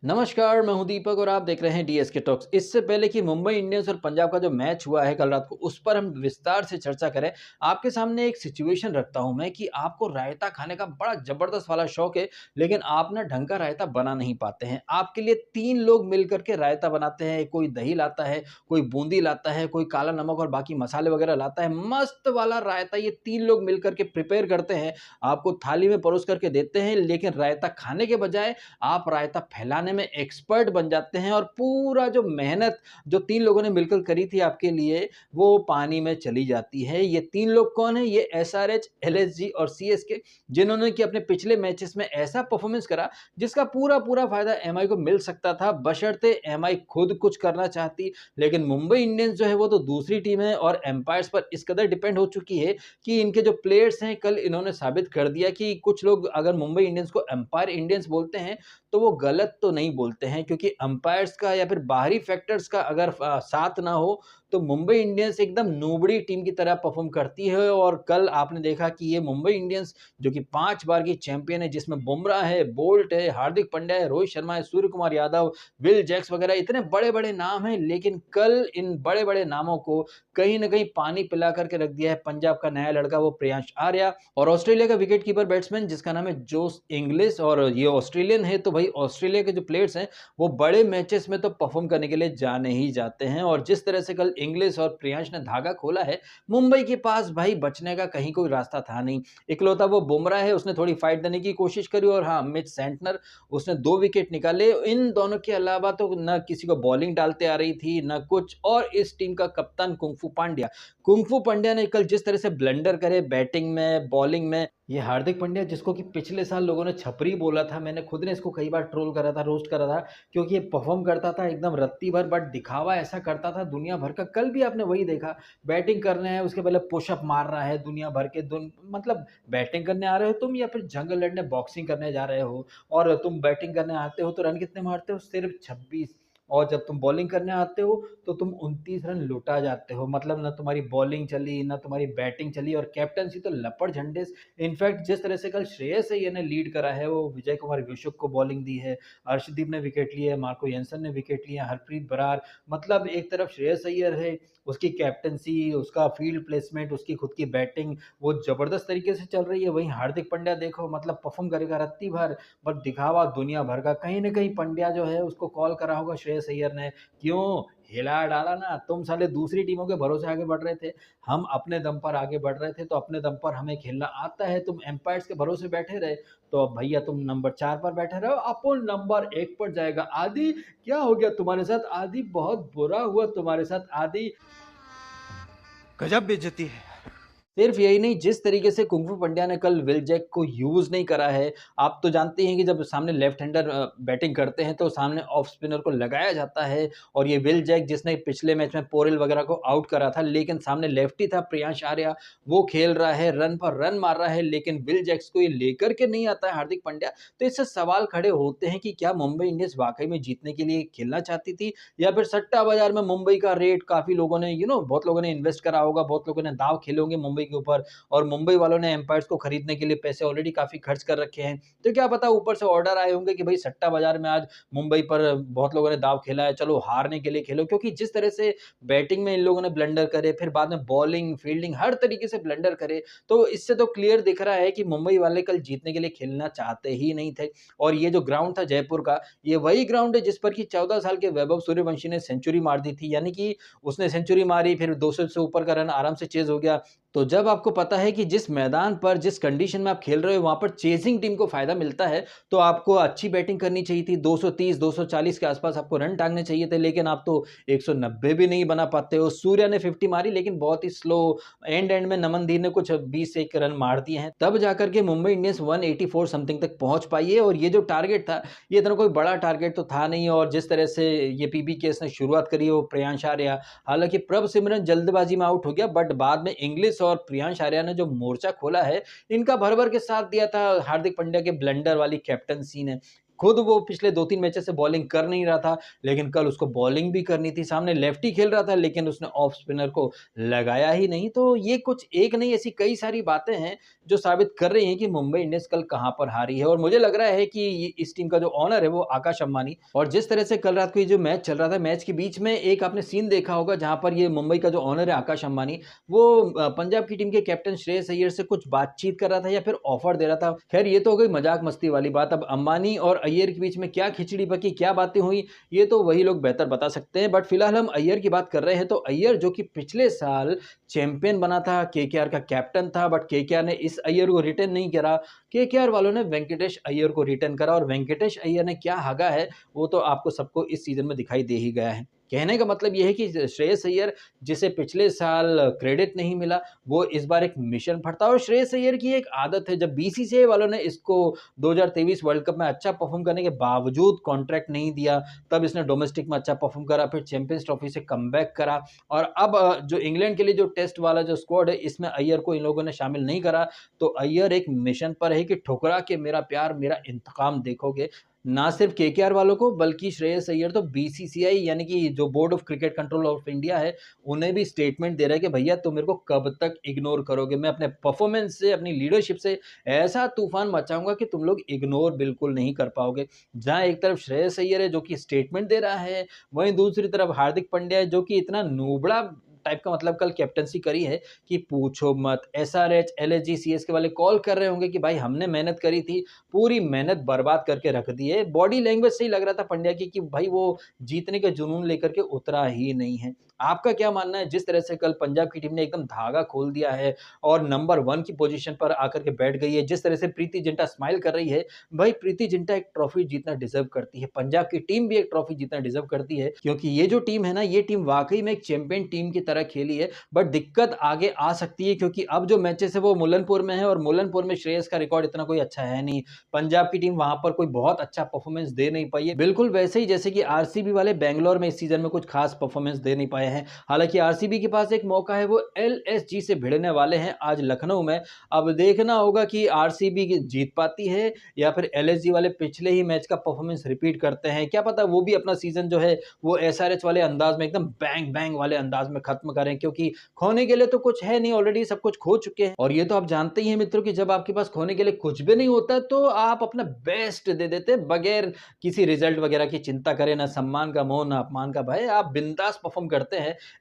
नमस्कार, मैं हूं दीपक और आप देख रहे हैं डीएसके टॉक्स। इससे पहले कि मुंबई इंडियंस और पंजाब का जो मैच हुआ है कल रात को, उस पर हम विस्तार से चर्चा करें, आपके सामने एक सिचुएशन रखता हूं मैं कि आपको रायता खाने का बड़ा ज़बरदस्त वाला शौक है, लेकिन आप ना ढंग का रायता बना नहीं पाते हैं। आपके लिए 3 लोग मिलकर के रायता बनाते हैं, कोई दही लाता है, कोई बूंदी लाता है, कोई काला नमक और बाकी मसाले वगैरह लाता है। मस्त वाला रायता ये 3 लोग मिलकर के प्रिपेयर करते हैं, आपको थाली में परोस करके देते हैं, लेकिन रायता खाने के बजाय आप रायता फैलाने में एक्सपर्ट बन जाते हैं और पूरा जो मेहनत जो 3 लोगों ने मिलकर करी थी आपके लिए, वो पानी में चली जाती है। ये 3 लोग कौन हैं? ये एसआरएच, एलएसजी और सीएसके, जिन्होंने कि अपने पिछले मैचेस में ऐसा परफॉर्मेंस करा जिसका पूरा फ़ायदा एमआई को मिल सकता था, बशर्ते एमआई खुद कुछ करना चाहती। लेकिन मुंबई इंडियंस जो है वो तो दूसरी टीम है और एम्पायर्स पर इस कदर डिपेंड हो चुकी है कि इनके जो प्लेयर्स हैं, कल इन्होंने साबित कर दिया कि कुछ लोग अगर मुंबई इंडियंस को एम्पायर इंडियंस बोलते हैं, तो वो गलत तो नहीं बोलते हैं, क्योंकि अंपायर्स का या फिर बाहरी फैक्टर्स का अगर साथ ना हो तो मुंबई इंडियंस एकदम नूबड़ी टीम की तरह परफॉर्म करती है। और कल आपने देखा कि ये मुंबई इंडियंस जो कि 5 बार की चैंपियन है, जिसमें बुमराह है, बोल्ट है, हार्दिक पांड्या है, रोहित शर्मा है, सूर्य कुमार यादव, विल जैक्स वगैरह इतने बड़े-बड़े नाम हैं, लेकिन कल इन बड़े-बड़े नामों को कहीं न कहीं पानी पिला करके रख दिया है पंजाब का नया लड़का वो प्रियांश आर्या और ऑस्ट्रेलिया का विकेट कीपर बैट्समैन जिसका नाम है जोस इंग्लिश। और ये ऑस्ट्रेलियन है, तो भाई ऑस्ट्रेलिया के जो प्लेयर्स हैं वो बड़े मैचेस में तो परफॉर्म करने के लिए जाने ही जाते हैं। और जिस तरह से कल इंग्लिश और प्रियांश ने धागा खोला है, मुंबई के पास भाई बचने का कहीं कोई रास्ता था नहीं। इकलौता वो बुमराह है, उसने थोड़ी फाइट देने की कोशिश करी और हाँ, मिच सेंटनर उसने 2 विकेट निकाले। इन दोनों के अलावा तो ना किसी को बॉलिंग डालते आ रही थी ना कुछ। और इस टीम का कप्तान कुंफू पांड्या ने कल जिस तरह से ब्लंडर करे बैटिंग में, बॉलिंग में, ये हार्दिक पांड्या जिसको कि पिछले साल लोगों ने छपरी बोला था, मैंने खुद ने इसको कई बार ट्रोल करा था, रोस्ट करा था, क्योंकि ये परफॉर्म करता था एकदम रत्ती भर, बट दिखावा ऐसा करता था दुनिया भर का। कल भी आपने वही देखा, बैटिंग कर रहे हैं उसके पहले पुशअप मार रहा है दुनिया भर के मतलब बैटिंग करने आ रहे हो तुम या फिर जंग लड़ने बॉक्सिंग करने जा रहे हो? और तुम बैटिंग करने आते हो तो रन कितने मारते हो? सिर्फ 26। और जब तुम बॉलिंग करने आते हो तो तुम 29 रन लुटा जाते हो। मतलब ना तुम्हारी बॉलिंग चली ना तुम्हारी बैटिंग चली और कैप्टनसी तो लपड़ झंडे। इनफैक्ट जिस तरह से कल श्रेयस अय्यर ने लीड करा है, वो विजय कुमार विशुक को बॉलिंग दी है, अर्शदीप ने विकेट लिए है, मार्को येंसन ने विकेट लिया, हरप्रीत बरार, मतलब एक तरफ श्रेयस अय्यर है, उसकी कैप्टनसी, उसका फील्ड प्लेसमेंट, उसकी खुद की बैटिंग वो जबरदस्त तरीके से चल रही है। वहीं हार्दिक पांड्या देखो, मतलब परफॉर्म करेगा रत्ती भर, बट दिखावा दुनिया भर का। कहीं न कहीं पंड्या जो है उसको कॉल करा होगा श्रेयस अय्यर ने, क्यों हिला डाला ना, तुम साले दूसरी टीमों के भरोसे आगे बढ़ रहे थे, हम अपने दम पर आगे बढ़ रहे थे, तो अपने दम पर हमें खेलना आता है, तुम एम्पायर्स के भरोसे बैठे रहे, तो अब भैया तुम नंबर 4 पर बैठे रहो, अपन नंबर 1 पर जाएगा। आदि क्या हो गया तुम्हारे साथ? आदि बहुत बुरा हुआ तुम्हारे साथ आदि। गजब बेइज्जती है। सिर्फ यही नहीं, जिस तरीके से कुंफू पंड्या ने कल विल जैक को यूज़ नहीं करा है, आप तो जानते हैं कि जब सामने लेफ्ट हैंडर बैटिंग करते हैं तो सामने ऑफ स्पिनर को लगाया जाता है। और ये विल जैक जिसने पिछले मैच में पोरेल वगैरह को आउट करा था, लेकिन सामने लेफ्टी था प्रियांश आर्या, वो खेल रहा है, रन पर रन मार रहा है, लेकिन विल जैक्स को ये लेकर के नहीं आता है हार्दिक पांड्या। तो इससे सवाल खड़े होते हैं कि क्या मुंबई इंडियंस वाकई में जीतने के लिए खेलना चाहती थी, या फिर सट्टा बाजार में मुंबई का रेट काफ़ी लोगों ने बहुत लोगों ने इन्वेस्ट करा होगा, बहुत लोगों ने दाव खेले होंगे मुंबई के ऊपर, और मुंबई वालों ने एम्पायर्स को खरीदने के लिए पैसे ऑलरेडी काफ़ी खर्च कर रखे हैं। तो क्या पता ऊपर से ऑर्डर आए होंगे कि भाई सट्टा बाजार में आज मुंबई पर बहुत लोगों ने दाव खेला है, चलो हारने के लिए खेलो। क्योंकि जिस तरह से बैटिंग में इन लोगों ने ब्लंडर करे, फिर बाद में बॉलिंग, फील्डिंग हर तरीके से ब्लंडर करे, तो इससे तो क्लियर दिख रहा है कि मुंबई वाले कल जीतने के लिए खेलना चाहते ही नहीं थे। और ये जो ग्राउंड था जयपुर का, ये वही ग्राउंड है जिस पर कि 14 साल के वैभव सूर्यवंशी ने सेंचुरी मार दी थी। यानी कि उसने सेंचुरी मारी, फिर 200 से ऊपर का रन आराम से चेज़ हो गया। तो जब आपको पता है कि जिस मैदान पर, जिस कंडीशन में आप खेल रहे हो, वहाँ पर चेज़िंग टीम को फ़ायदा मिलता है, तो आपको अच्छी बैटिंग करनी चाहिए थी। 230, 240 के आसपास आपको रन टाँगने चाहिए थे, लेकिन आप तो 190 भी नहीं बना पाते हो। सूर्या ने 50 मारी, लेकिन बहुत ही स्लो, एंड में नमनदीप ने कुछ 20 एक रन मार दिए हैं। तब जाकर के मुंबई इंडियंस 184 समथिंग तक पहुँच पाई है। और ये जो टारगेट था, ये इतना कोई बड़ा टारगेट तो था नहीं। और जिस तरह से ये पीबी केस ने शुरुआत करी है, वो प्रियांश आर्या, हालाँकि प्रभ सिमरन जल्दबाजी में आउट हो गया, बट बाद में इंग्लिश और प्रियांश आर्या ने जो मोर्चा खोला है, इनका भर-भर के साथ दिया था हार्दिक पांड्या के ब्लंडर वाली कैप्टेंसी ने। खुद वो पिछले 2-3 मैचेस से बॉलिंग कर नहीं रहा था, लेकिन कल उसको बॉलिंग भी करनी थी। सामने लेफ्टी खेल रहा था, लेकिन उसने ऑफ स्पिनर को लगाया ही नहीं। तो ये कुछ एक नहीं, ऐसी कई सारी बातें हैं जो साबित कर रही हैं कि मुंबई इंडियंस कल कहाँ पर हारी है। और मुझे लग रहा है कि ये इस टीम का जो ओनर है वो आकाश अंबानी, और जिस तरह से कल रात को ये जो मैच चल रहा था, मैच के बीच में एक आपने सीन देखा होगा जहाँ पर ये मुंबई का जो ओनर है आकाश अंबानी, वो पंजाब की टीम के कैप्टन श्रेयस अय्यर से कुछ बातचीत कर रहा था या फिर ऑफर दे रहा था। खैर ये तो हो गई मजाक मस्ती वाली बात। अब अंबानी और अय्यर के बीच में क्या खिचड़ी पकी, क्या बातें हुई, ये तो वही लोग बेहतर बता सकते हैं। बट फिलहाल हम अय्यर की बात कर रहे हैं, तो अय्यर जो कि पिछले साल चैंपियन बना था, केकेआर का कैप्टन था, बट केकेआर ने इस अय्यर को रिटेन नहीं करा। केकेआर वालों ने वेंकटेश अय्यर को रिटेन करा, और वेंकटेश अय्यर ने क्या हागा है वो तो आपको सबको इस सीजन में दिखाई दे ही गया है। कहने का मतलब ये है कि श्रेयस अय्यर, जिसे पिछले साल क्रेडिट नहीं मिला, वो इस बार एक मिशन फटता है। और श्रेयस अय्यर की एक आदत है, जब बीसीसीआई वालों ने इसको 2023 वर्ल्ड कप में अच्छा परफॉर्म करने के बावजूद कॉन्ट्रैक्ट नहीं दिया, तब इसने डोमेस्टिक में अच्छा परफॉर्म करा, फिर चैंपियंस ट्रॉफी से कमबैक करा, और अब जो इंग्लैंड के लिए जो टेस्ट वाला जो स्क्वाड है, इसमें अय्यर को इन लोगों ने शामिल नहीं करा। तो अय्यर एक मिशन पर है कि ठुकरा के मेरा प्यार, मेरा इंतकाम देखोगे। ना सिर्फ केकेआर वालों को, बल्कि श्रेयस अय्यर तो बीसीसीआई यानी कि जो board of cricket control of India है, उन्हें भी स्टेटमेंट दे रहा है कि भैया तुम मेरे को कब तक इग्नोर करोगे। मैं अपने परफॉर्मेंस से, अपनी लीडरशिप से ऐसा तूफान मचाऊंगा कि तुम लोग इग्नोर बिल्कुल नहीं कर पाओगे। जहां एक तरफ श्रेयस अय्यर है जो कि स्टेटमेंट दे रहा है, वहीं दूसरी तरफ हार्दिक पांड्या है जो कि इतना नूबड़ा टाइप का, मतलब कल कैप्टनसी करी है कि पूछो मत। एसआरएच, एलएसजी, सीएसके वाले कॉल कर रहे होंगे कि भाई हमने मेहनत करी थी, पूरी मेहनत बर्बाद करके रख दी है। बॉडी लैंग्वेज से ही लग रहा था पंड्या की कि भाई वो जीतने के जुनून लेकर के उतरा ही नहीं है। आपका क्या मानना है, जिस तरह से कल पंजाब की टीम ने एकदम धागा खोल दिया है और नंबर 1 की पोजीशन पर आकर के बैठ गई है, जिस तरह से प्रीति जिंटा स्माइल कर रही है, भाई प्रीति जिंटा एक ट्रॉफी जीतना डिजर्व करती है, पंजाब की टीम भी एक ट्रॉफी जीतना डिजर्व करती है, क्योंकि ये जो टीम है ना, ये टीम वाकई में एक चैंपियन टीम की तरह खेली है। बट दिक्कत आगे आ सकती है, क्योंकि अब जो मैचेस है वो मुलनपुर में है, और मुलनपुर में श्रेयस का रिकॉर्ड इतना कोई अच्छा है नहीं। पंजाब की टीम वहां पर कोई बहुत अच्छा परफॉर्मेंस दे नहीं पाई है, बिल्कुल वैसे ही जैसे कि आरसीबी वाले बैंगलोर में इस सीजन में कुछ खास परफॉर्मेंस दे नहीं पाए हैं। हालांकि आरसीबी के पास एक मौका है, वो एलएसजी से भिड़ने वाले हैं आज लखनऊ में। अब देखना होगा कि आरसीबी जीत पाती है या फिर एलएसजी वाले पिछले ही मैच का परफॉर्मेंस रिपीट करते हैं। क्या पता वो भी अपना सीजन जो है वो एसआरएच वाले अंदाज में, एकदम बैंग बैंग वाले अंदाज में खत्म करें, क्योंकि खोने के लिए तो कुछ है नहीं, ऑलरेडी सब कुछ खो चुके हैं। और ये तो आप जानते ही हैं मित्रों कि जब आपके पास खोने के लिए कुछ भी नहीं होता, तो आप अपना बेस्ट दे देते बगैर किसी रिजल्ट वगैरह की चिंता करें, ना सम्मान का मोह, ना अपमान का भय, आप बिंदास परफॉर्म करते हैं।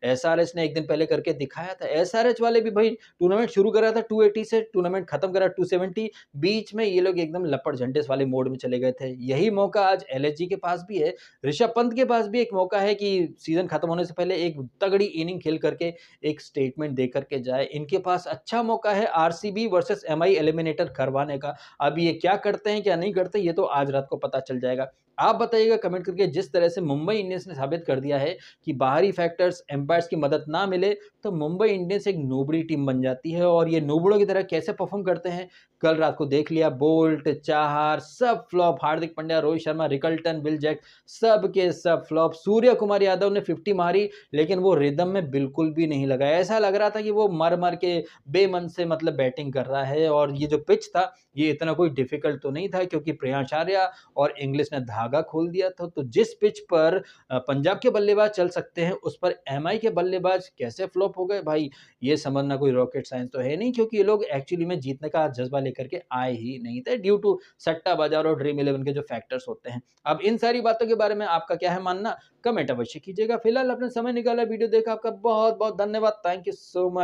एसआरएच ने एक दिन पहले करके दिखाया था। एसआरएच वाले भी भाई टूर्नामेंट शुरू करा था 280 से, टूर्नामेंट खत्म करा 270, बीच में ये लोग एकदम लपड़ झंडेस वाले मोड में चले गए थे। यही मौका आज एलएसजी के पास भी है, ऋषभ पंत के पास भी एक मौका है कि सीजन खत्म होने से पहले एक तगड़ी इनिंग खेल करके एक स्टेटमेंट दे करके जाए। इनके पास अच्छा मौका है आरसीबी वर्सेस एमआई एलिमिनेटर करवाने का। अब ये क्या करते हैं क्या नहीं करते, ये तो आज रात को पता चल जाएगा। आप बताइएगा कमेंट करके, जिस तरह से मुंबई इंडियंस ने साबित कर दिया है कि बाहरी फैक्टर्स, एम्पायर्स की मदद ना मिले तो मुंबई इंडियंस एक नूबड़ी टीम बन जाती है, और ये नूबड़ों की तरह कैसे परफॉर्म करते हैं कल रात को देख लिया। बोल्ट, चाहर सब flop, Hardik Pandya, Rohit Sharma, Rickelton, Will Jack सब के सब फ्लॉप। सूर्य कुमार यादव ने 50 मारी, लेकिन वो रिदम में बिल्कुल भी नहीं लगा। ऐसा लग रहा था कि वो मर मर के बेमन से मतलब बैटिंग कर रहा है। और ये जो पिच था ये इतना कोई डिफिकल्ट तो नहीं था, क्योंकि प्रियांश आर्या और इंग्लिश ने धागा खोल दिया था। तो जिस पिच पर पंजाब के बल्लेबाज चल सकते हैं, उस पर एमआई के बल्लेबाज कैसे फ्लॉप हो गए भाई, ये समझना कोई रॉकेट साइंस तो है नहीं, क्योंकि ये लोग एक्चुअली में जीतने का जज्बा लेकर के आए ही नहीं थे, ड्यू टू सट्टा बाजार और ड्रीम 11 के जो फैक्टर्स होते हैं। अब इन सारी बातों के बारे में आपका क्या है मानना, कमेंट अवश्य कीजिएगा। फिलहाल अपने समय निकाला, वीडियो देखा, आपका बहुत बहुत धन्यवाद। Thank you so much.